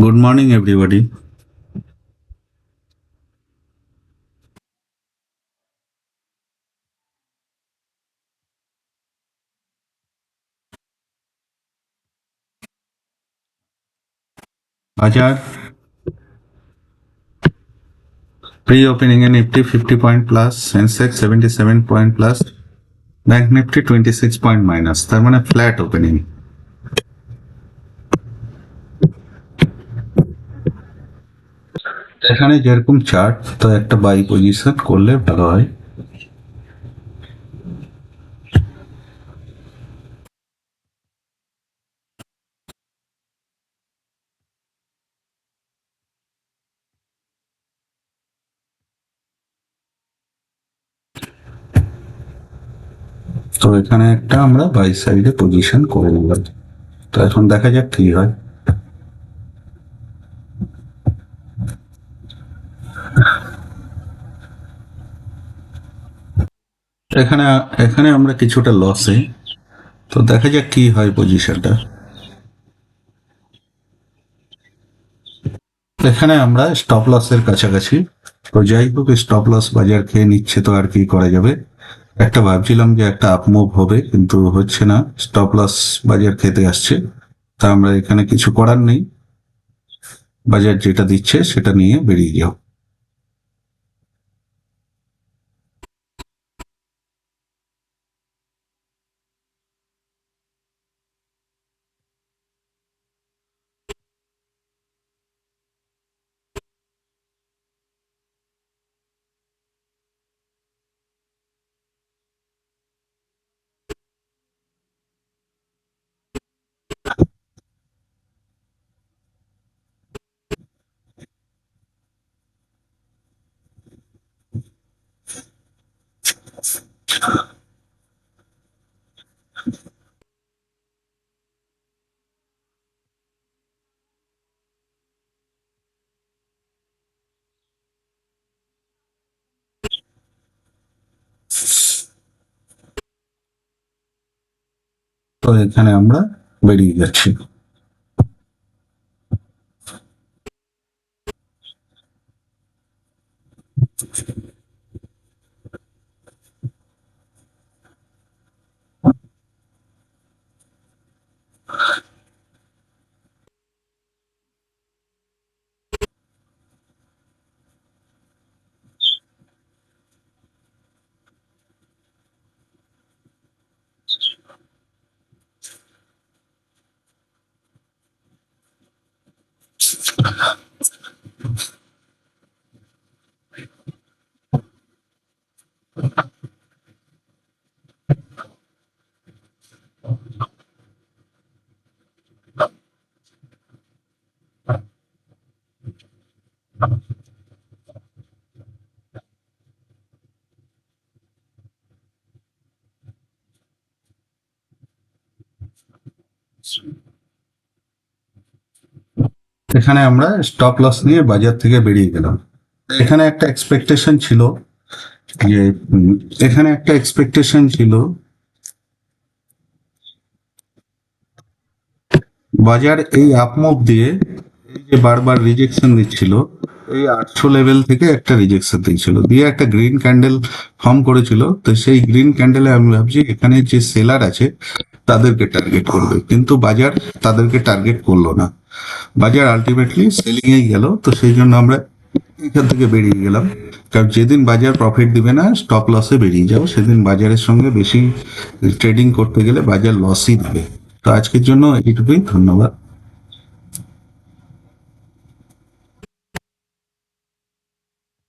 Good morning, everybody. Bajar pre-opening in Nifty 50 point plus, Sensex 77 point plus, Bank Nifty 26 point minus. তার মানে flat opening. এখানে যেরকম chart তো একটা by position করলে ভালো হয়। তো এখানে একটা আমরা বাই সাইডে পজিশন করে নিলাম। তো এখন দেখা যাক কি হয়। এখানে এখানে আমরা কিছুটা লসে, তো দেখা যাক কি হয় পজিশনটা। এখানে আমরা স্টপ লসের কাছাকাছি, তো যাই হোক স্টপ লস বাজার খেয়ে নিচ্ছে, তো আর কি করা যাবে। একটা ভাবছিলাম যে একটা আপ মুভ হবে, কিন্তু হচ্ছে না, স্টপ লস বাজার খেতে আসছে। তা আমরা এখানে কিছু করার নেই, বাজার যেটা দিচ্ছে সেটা নিয়ে বেরিয়ে যাও। তো এখানে আমরা বেরিয়ে যাচ্ছি। এখানে আমরা স্টপ লস নিয়ে বাজার থেকে বেরিয়ে গেলাম। এখানে একটা এক্সপেকটেশন ছিল যে এখানে একটা এক্সপেকটেশন ছিল বাজার এই আপ মুভ দিয়ে, এই যে বারবার রিজেকশন দিচ্ছিল, এই 800 লেভেল থেকে একটা রিজেকশন দিয়েছিল, দিয়ে একটা গ্রিন ক্যান্ডেল ফর্ম করেছিল। তো সেই গ্রিন ক্যান্ডেলে আমি ভাবছি এখানে যে সেলার আছে তাদেরকে টার্গেট করবে, কিন্তু বাজার তাদেরকে টার্গেট করলো না, বাজার আলটিমেটলি সেলিং এ গেল। তো সেই জন্য আমরা এখান থেকে বেরিয়ে গেলাম, কারণ যেদিন বাজার প্রফিট দিবে না স্টপ লসে বেরিয়ে যাও, সেদিন বাজারের সঙ্গে বেশি ট্রেডিং করতে গেলে বাজার লসই দিবে। তো আজকের জন্য এইটুকুই, ধন্যবাদ।